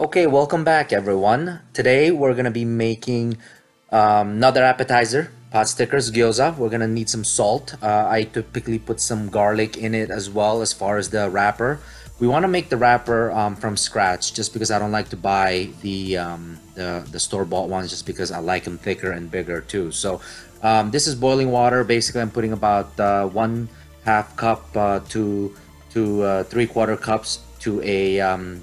Okay, welcome back everyone. Today we're gonna be making another appetizer, pot stickers gyoza. We're gonna need some salt. I typically put some garlic in it as well as far as the wrapper. We want to make the wrapper from scratch just because I don't like to buy the store-bought ones just because I like them thicker and bigger too. So this is boiling water. Basically, I'm putting about 1/2 cup to 3/4 cups to a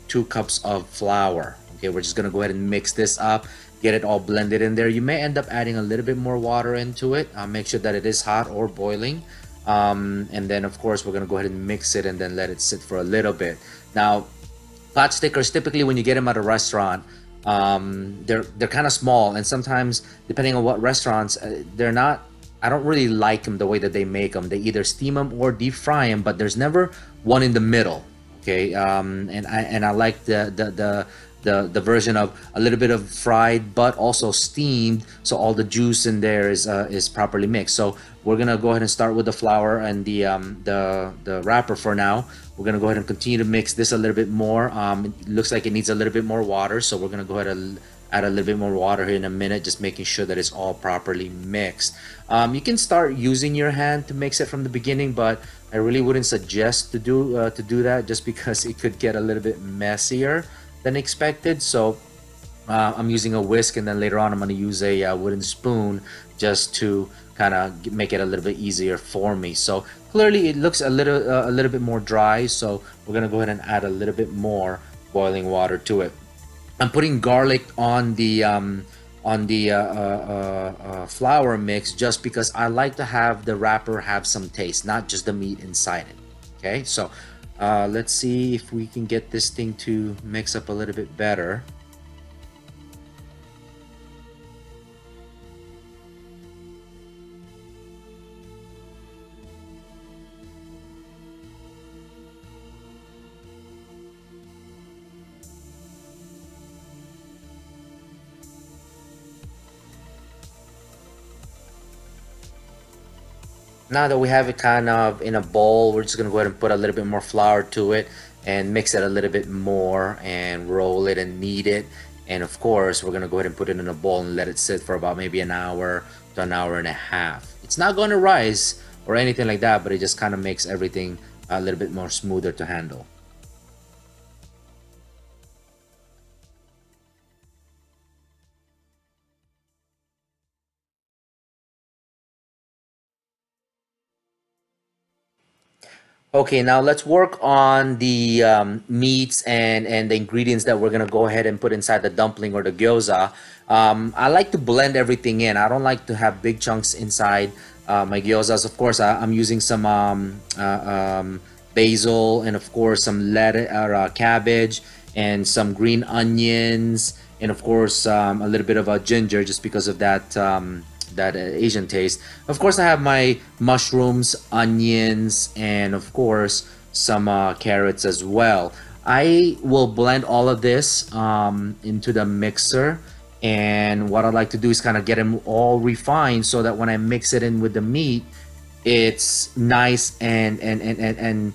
2 cups of flour. Okay, we're just gonna go ahead and mix this up, get it all blended in there. You may end up adding a little bit more water into it. Make sure that it is hot or boiling. And then of course we're gonna go ahead and mix it and then let it sit for a little bit. Now, pot stickers, typically when you get them at a restaurant, they're kind of small, and sometimes depending on what restaurants, they're not. I don't really like them the way that they make them. They either steam them or deep fry them, but there's never one in the middle. Okay, and I like the version of a little bit of fried but also steamed, so all the juice in there is properly mixed. So we're gonna go ahead and start with the flour and the wrapper for now. We're gonna go ahead and continue to mix this a little bit more. It looks like it needs a little bit more water, so we're gonna go ahead and add a little bit more water here in a minute, just making sure that it's all properly mixed. You can start using your hand to mix it from the beginning, but I really wouldn't suggest to do that, just because it could get a little bit messier than expected. So I'm using a whisk, and then later on I'm going to use a wooden spoon just to kind of make it a little bit easier for me. So clearly it looks a little bit more dry, so we're going to go ahead and add a little bit more boiling water to it. I'm putting garlic on the flour mix just because I like to have the wrapper have some taste, not just the meat inside it. Okay, so let's see if we can get this thing to mix up a little bit better. Now that we have it kind of in a bowl, we're just gonna go ahead and put a little bit more flour to it and mix it a little bit more and roll it and knead it. And of course, we're gonna go ahead and put it in a bowl and let it sit for about maybe an hour to an hour and a half. It's not gonna rise or anything like that, but it just kind of makes everything a little bit more smoother to handle. Okay, now let's work on the meats and the ingredients that we're gonna go ahead and put inside the dumpling or the gyoza. I like to blend everything in. I don't like to have big chunks inside my gyozas. Of course, I'm using some basil, and of course some lettuce or cabbage, and some green onions, and of course a little bit of a ginger, just because of that Asian taste. Of course, I have my mushrooms, onions, and of course some carrots as well. I will blend all of this into the mixer, and what I like to do is kind of get them all refined so that when I mix it in with the meat, it's nice and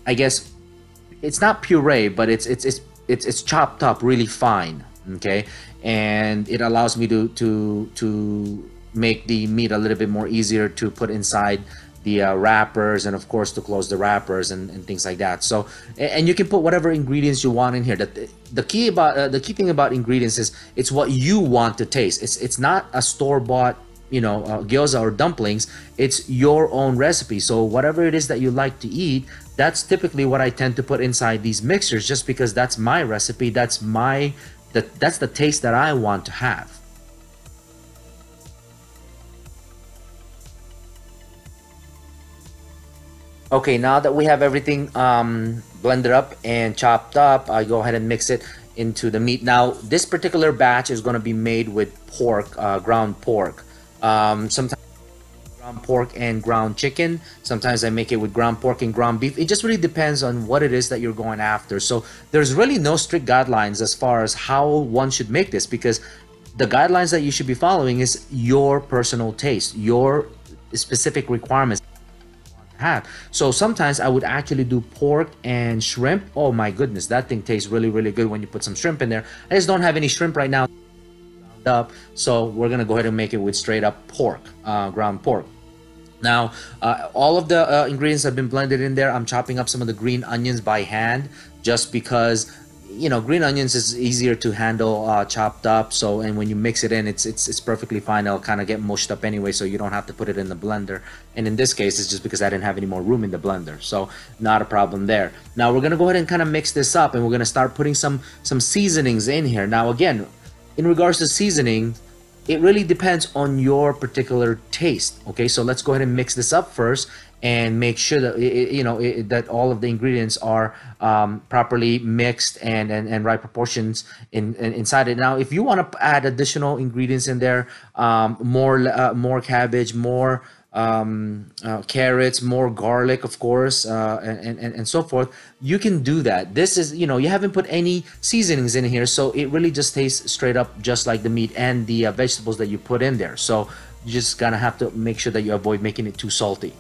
I guess it's not puree, but it's chopped up really fine. Okay, and it allows me to make the meat a little bit more easier to put inside the wrappers, and of course to close the wrappers and things like that. So, and you can put whatever ingredients you want in here. The key thing about ingredients is it's what you want to taste. It's not a store-bought, gyoza or dumplings. It's your own recipe. So whatever it is that you like to eat, that's typically what I tend to put inside these mixers, just because that's my recipe. That's the taste that I want to have. Okay, now that we have everything blended up and chopped up, I go ahead and mix it into the meat. Now, this particular batch is going to be made with pork, ground pork. Sometimes ground pork and ground chicken. Sometimes I make it with ground pork and ground beef. It just really depends on what it is that you're going after. So there's really no strict guidelines as far as how one should make this, because the guidelines that you should be following is your personal taste, your specific requirements have. So sometimes I would actually do pork and shrimp. Oh my goodness, that thing tastes really, really good when you put some shrimp in there. I just don't have any shrimp right now up, so we're gonna go ahead and make it with straight up pork, ground pork. Now, all of the ingredients have been blended in there. I'm chopping up some of the green onions by hand just because, you know, green onions is easier to handle chopped up. So, and when you mix it in, it's perfectly fine. It'll kind of get mushed up anyway, so you don't have to put it in the blender. And in this case, it's just because I didn't have any more room in the blender, so not a problem there. Now we're gonna go ahead and kind of mix this up, and we're gonna start putting some seasonings in here. Now again, in regards to seasoning, it really depends on your particular taste. Okay, so let's go ahead and mix this up first and make sure that that all of the ingredients are properly mixed and right proportions inside it. Now if you want to add additional ingredients in there, more cabbage, more carrots, more garlic, of course, and so forth, you can do that. This is, you haven't put any seasonings in here, so it really just tastes straight up just like the meat and the vegetables that you put in there. So you just gonna have to make sure that you avoid making it too salty.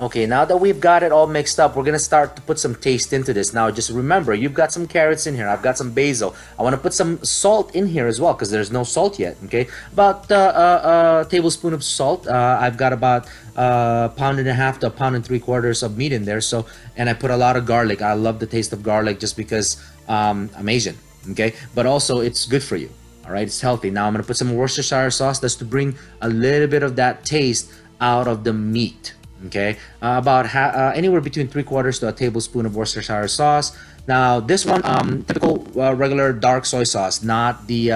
Okay, now that we've got it all mixed up, we're gonna start to put some taste into this. Now, just remember, you've got some carrots in here. I've got some basil. I want to put some salt in here as well because there's no salt yet. Okay, about a tablespoon of salt. I've got about a pound and a half to a pound and 3/4 of meat in there. So, and I put a lot of garlic. I love the taste of garlic just because I'm Asian. Okay, but also it's good for you. All right, it's healthy. Now I'm gonna put some Worcestershire sauce. That's to bring a little bit of that taste out of the meat. Okay, about anywhere between 3/4 to a tablespoon of Worcestershire sauce. Now this one, typical regular dark soy sauce, not the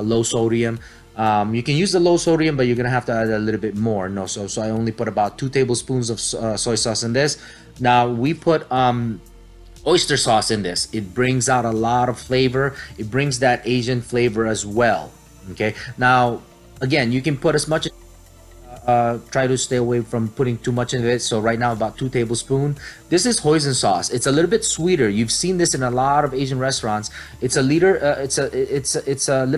low sodium. You can use the low sodium, but you're gonna have to add a little bit more. No, so I only put about 2 tablespoons of soy sauce in this. Now we put oyster sauce in this. It brings out a lot of flavor. It brings that Asian flavor as well. Okay, now again, you can put as much. Try to stay away from putting too much in it. So right now about 2 tablespoons. This is hoisin sauce. It's a little bit sweeter. You've seen this in a lot of Asian restaurants. It's a little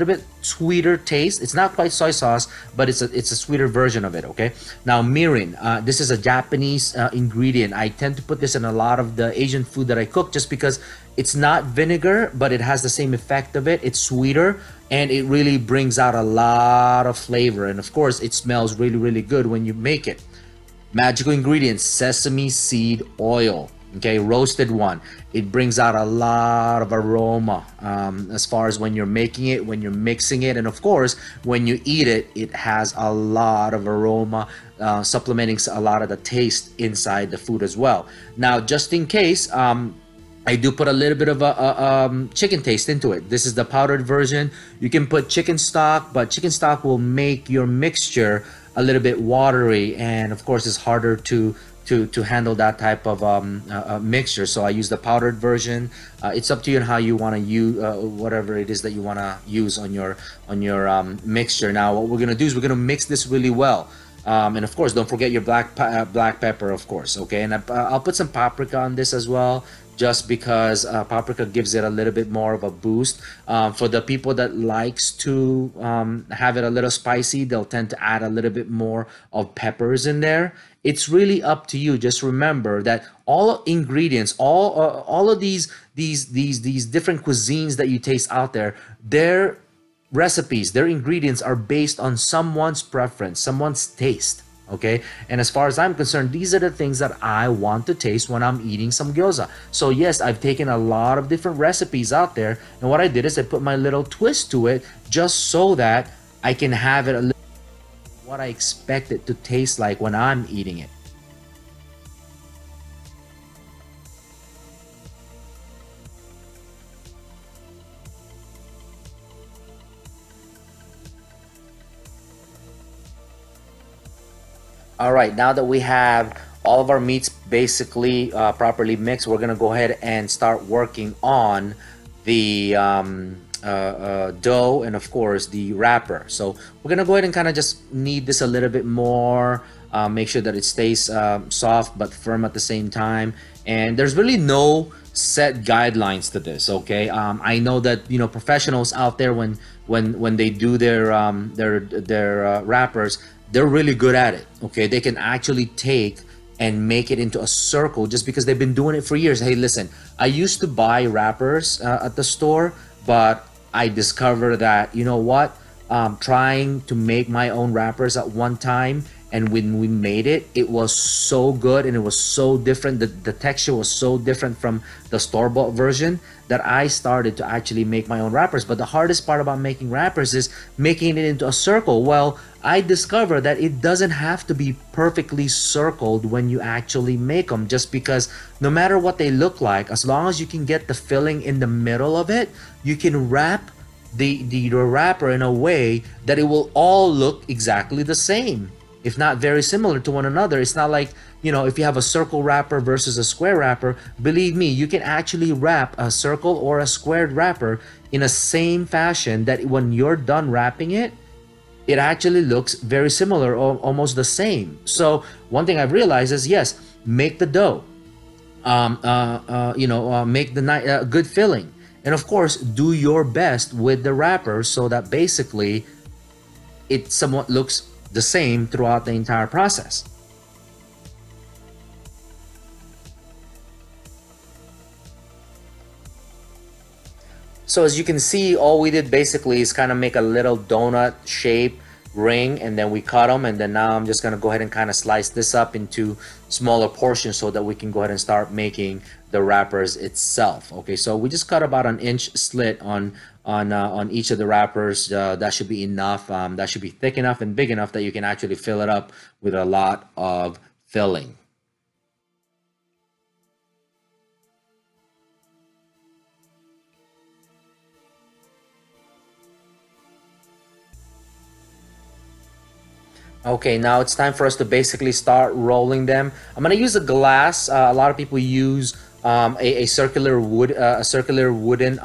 bit sweeter taste. It's not quite soy sauce, but it's a sweeter version of it. Okay. Now mirin. This is a Japanese ingredient. I tend to put this in a lot of the Asian food that I cook just because it's not vinegar, but it has the same effect of it. It's sweeter, and it really brings out a lot of flavor. And of course, it smells really, really good when you make it. Magical ingredients, sesame seed oil. Okay, roasted one. It brings out a lot of aroma as far as when you're making it, when you're mixing it, and of course, when you eat it, it has a lot of aroma, supplementing a lot of the taste inside the food as well. Now, just in case, I do put a little bit of a chicken taste into it. This is the powdered version. You can put chicken stock, but chicken stock will make your mixture a little bit watery, and of course it's harder to handle that type of mixture. So I use the powdered version. It's up to you on how you want to use whatever it is that you want to use on your mixture. Now what we're gonna do is we're gonna mix this really well. And of course, don't forget your black pepper, of course. Okay, and I'll put some paprika on this as well, just because paprika gives it a little bit more of a boost. For the people that likes to have it a little spicy, they'll tend to add a little bit more of peppers in there. It's really up to you. Just remember that all ingredients, all of these different cuisines that you taste out there, their recipes, their ingredients are based on someone's preference, someone's taste. Okay, and as far as I'm concerned, these are the things that I want to taste when I'm eating some gyoza. So yes, I've taken a lot of different recipes out there, and what I did is I put my little twist to it just so that I can have it a little what I expect it to taste like when I'm eating it. All right, now that we have all of our meats basically properly mixed, we're gonna go ahead and start working on the dough and of course the wrapper. So we're gonna go ahead and kind of just knead this a little bit more, make sure that it stays soft but firm at the same time. And there's really no set guidelines to this. Okay, I know that professionals out there, when they do their wrappers, they're really good at it. Okay, they can actually take and make it into a circle just because they've been doing it for years. Hey, listen, I used to buy wrappers at the store, but I discovered that, you know what, trying to make my own wrappers at one time, and when we made it, it was so good and it was so different. The texture was so different from the store-bought version that I started to actually make my own wrappers. But the hardest part about making wrappers is making it into a circle. Well, I discovered that it doesn't have to be perfectly circled when you actually make them, just because no matter what they look like, as long as you can get the filling in the middle of it, you can wrap the wrapper in a way that it will all look exactly the same, if not very similar to one another. It's not like, if you have a circle wrapper versus a square wrapper, believe me, you can actually wrap a circle or a squared wrapper in a same fashion that when you're done wrapping it, it actually looks very similar or almost the same. So one thing I've realized is, yes, make the dough, make the good filling, and of course do your best with the wrapper so that basically it somewhat looks the same throughout the entire process. So as you can see, all we did basically is kind of make a little donut shape ring, and then we cut them, and then now I'm just going to go ahead and kind of slice this up into smaller portions so that we can go ahead and start making the wrappers itself. Okay, so we just cut about an inch slit on each of the wrappers. That should be enough. That should be thick enough and big enough that you can actually fill it up with a lot of filling. Okay, now it's time for us to basically start rolling them. I'm gonna use a glass. A lot of people use a circular wooden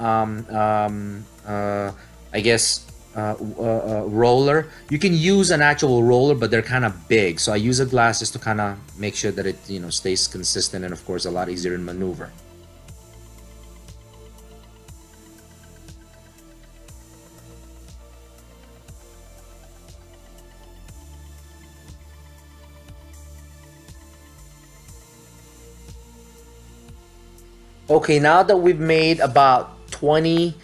I guess roller. You can use an actual roller, but they're kind of big, so I use a glass just to kind of make sure that it stays consistent, and of course a lot easier to maneuver. Okay, now that we've made about 20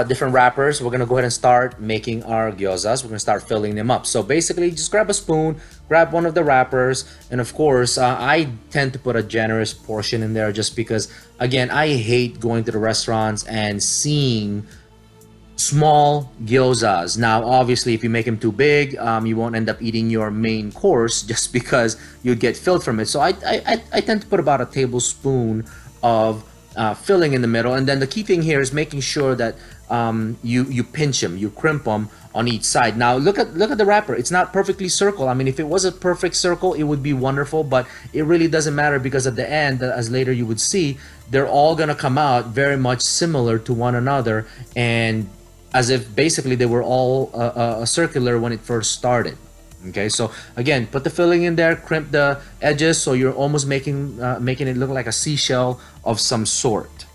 different wrappers, we're gonna go ahead and start making our gyozas. We're gonna start filling them up. So basically, just grab a spoon, grab one of the wrappers, and of course, I tend to put a generous portion in there just because, again, I hate going to the restaurants and seeing small gyozas. Now, obviously, if you make them too big, you won't end up eating your main course just because you'd get filled from it. So I tend to put about a tablespoon of filling in the middle, and then the key thing here is making sure that you pinch them, you crimp them on each side. Now look at the wrapper. It's not perfectly circle. I mean, if it was a perfect circle, it would be wonderful, but it really doesn't matter because at the end, as later you would see, they're all gonna come out very much similar to one another, and as if basically they were all circular when it first started. Okay, so again, put the filling in there, crimp the edges so you're almost making it look like a seashell of some sort.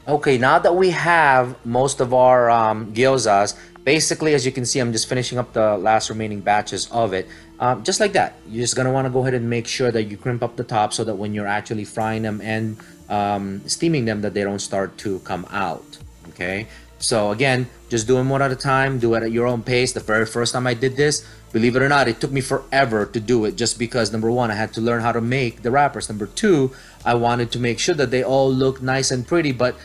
Okay, now that we have most of our gyozas, basically, as you can see, I'm just finishing up the last remaining batches of it. Just like that. You're just going to want to go ahead and make sure that you crimp up the top so that when you're actually frying them and steaming them, that they don't start to come out. Okay? So again, just do them one at a time. Do it at your own pace. The very first time I did this, believe it or not, it took me forever to do it just because, number one, I had to learn how to make the wrappers. Number two, I wanted to make sure that they all look nice and pretty, but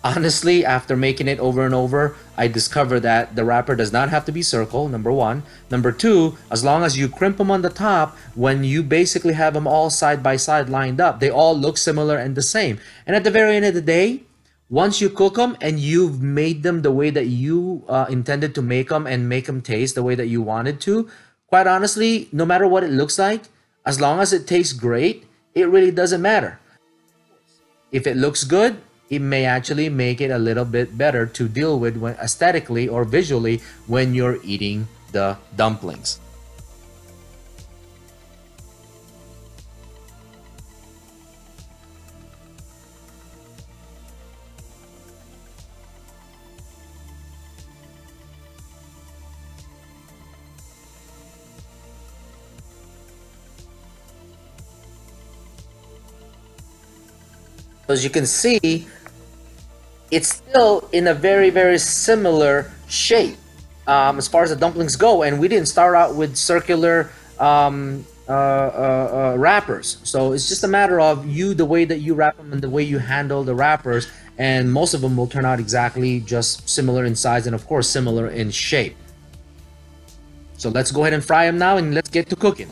honestly, after making it over and over, I discovered that the wrapper does not have to be circle, number one. Number two, as long as you crimp them on the top, when you basically have them all side by side lined up, they all look similar and the same. And at the very end of the day, once you cook them and you've made them the way that you intended to make them and make them taste the way that you wanted to, quite honestly, no matter what it looks like, as long as it tastes great, it really doesn't matter. If it looks good, it may actually make it a little bit better to deal with when aesthetically or visually when you're eating the dumplings. As you can see, it's still in a very, very similar shape as far as the dumplings go. And we didn't start out with circular wrappers. So it's just a matter of you, the way that you wrap them and the way you handle the wrappers. And most of them will turn out exactly just similar in size and, of course, similar in shape. So let's go ahead and fry them now and let's get to cooking.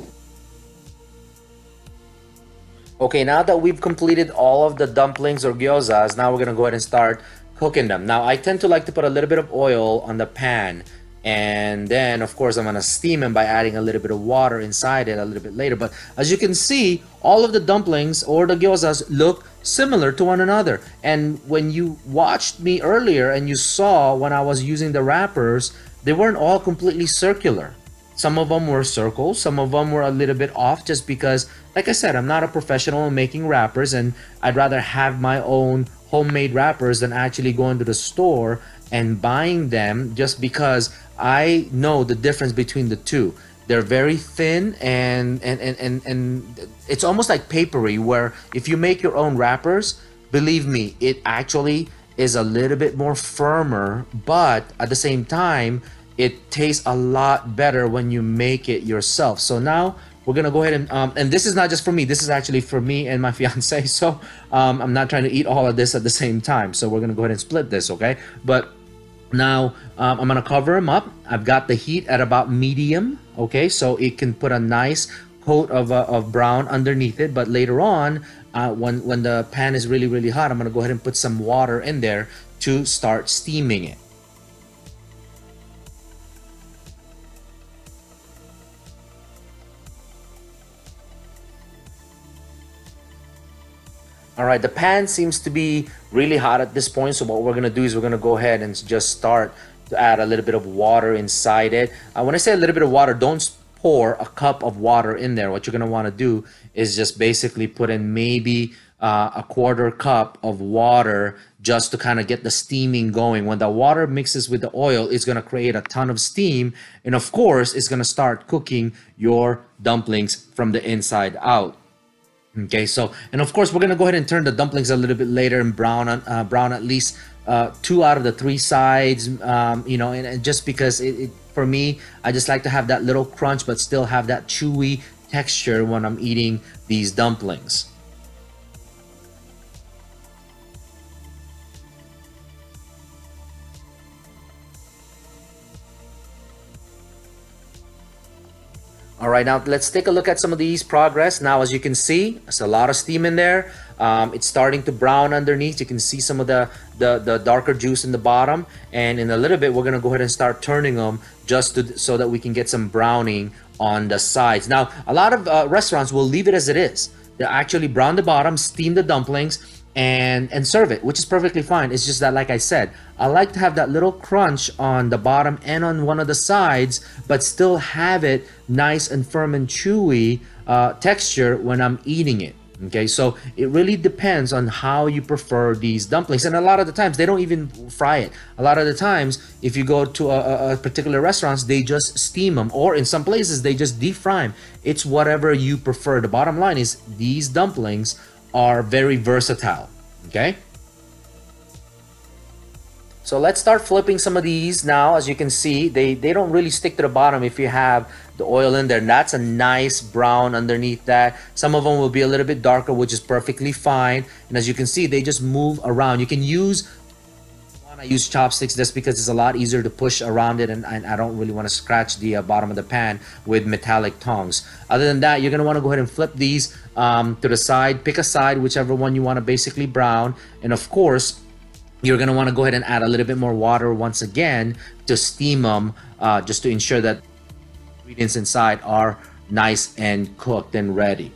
Okay, now that we've completed all of the dumplings or gyozas, now we're gonna go ahead and start cooking them. Now, I tend to like to put a little bit of oil on the pan, and then, of course, I'm gonna steam them by adding a little bit of water inside it a little bit later. But as you can see, all of the dumplings or the gyozas look similar to one another. And when you watched me earlier and you saw when I was using the wrappers, they weren't all completely circular. Some of them were circles, some of them were a little bit off just because, like I said, I'm not a professional in making wrappers, and I'd rather have my own homemade wrappers than actually going to the store and buying them, just because I know the difference between the two. They're very thin and it's almost like papery, where if you make your own wrappers, believe me, it actually is a little bit more firmer, but at the same time, it tastes a lot better when you make it yourself. So now we're gonna go ahead and this is not just for me, this is actually for me and my fiance. So I'm not trying to eat all of this at the same time, so we're gonna go ahead and split this, okay? But now I'm gonna cover them up. I've got the heat at about medium, okay, so it can put a nice coat of brown underneath it. But later on, when the pan is really, really hot, I'm gonna go ahead and put some water in there to start steaming it. All right, the pan seems to be really hot at this point. So what we're gonna do is we're gonna go ahead and just start to add a little bit of water inside it. When I say a little bit of water, don't pour a cup of water in there. What you're gonna wanna do is just basically put in maybe a quarter cup of water just to kind of get the steaming going. When the water mixes with the oil, it's gonna create a ton of steam. And of course, it's gonna start cooking your dumplings from the inside out. Okay, so, and of course, we're gonna go ahead and turn the dumplings a little bit later and brown at least 2 out of the 3 sides, you know, and just because for me, I just like to have that little crunch, but still have that chewy texture when I'm eating these dumplings. All right, now let's take a look at some of these progress. Now, as you can see, there's a lot of steam in there. It's starting to brown underneath. You can see some of the darker juice in the bottom. And in a little bit, we're gonna go ahead and start turning them just so that we can get some browning on the sides. Now, a lot of restaurants will leave it as it is. They actually brown the bottom, steam the dumplings, and serve it, which is perfectly fine. It's just that, like I said, I like to have that little crunch on the bottom and on one of the sides, but still have it nice and firm and chewy texture when I'm eating it. Okay, so it really depends on how you prefer these dumplings. And a lot of the times they don't even fry it. A lot of the times, if you go to a particular restaurants, they just steam them, or in some places they just deep fry them. It's whatever you prefer. The bottom line is these dumplings are very versatile. Okay, so let's start flipping some of these now. As you can see, they don't really stick to the bottom if you have the oil in there. And that's a nice brown underneath that. Some of them will be a little bit darker, which is perfectly fine. And as you can see, they just move around. You can use, I use chopsticks just because it's a lot easier to push around it, and I don't really want to scratch the bottom of the pan with metallic tongs. Other than that, you're going to want to go ahead and flip these to the side. Pick a side, whichever one you want to basically brown. And of course, you're going to want to go ahead and add a little bit more water once again to steam them, just to ensure that ingredients inside are nice and cooked and ready.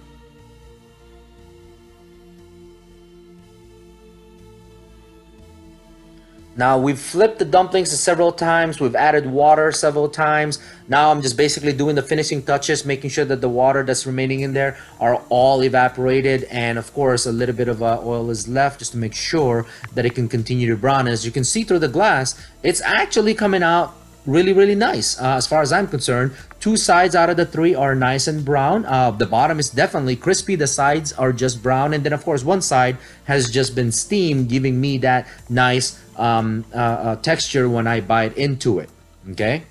Now we've flipped the dumplings several times, we've added water several times. Now I'm just basically doing the finishing touches, making sure that the water that's remaining in there are all evaporated, and of course a little bit of oil is left just to make sure that it can continue to brown. As you can see through the glass, it's actually coming out really nice. As far as I'm concerned, 2 sides out of the 3 are nice and brown. The bottom is definitely crispy, the sides are just brown, and then of course one side has just been steamed, giving me that nice texture when I bite into it. Okay,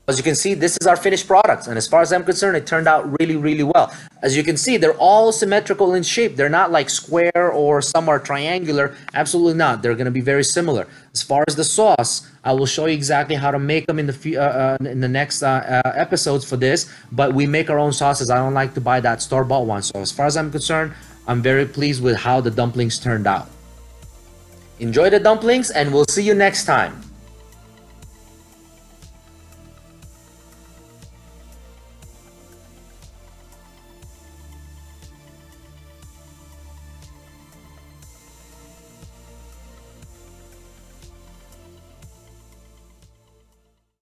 as you can see, this is our finished product, and as far as I'm concerned, it turned out really well. As you can see, they're all symmetrical in shape. They're not like square or some are triangular. Absolutely not. They're going to be very similar. As far as the sauce, I will show you exactly how to make them in the next episodes for this, but we make our own sauces. I don't like to buy that store-bought one. So as far as I'm concerned, I'm very pleased with how the dumplings turned out. Enjoy the dumplings, and we'll see you next time.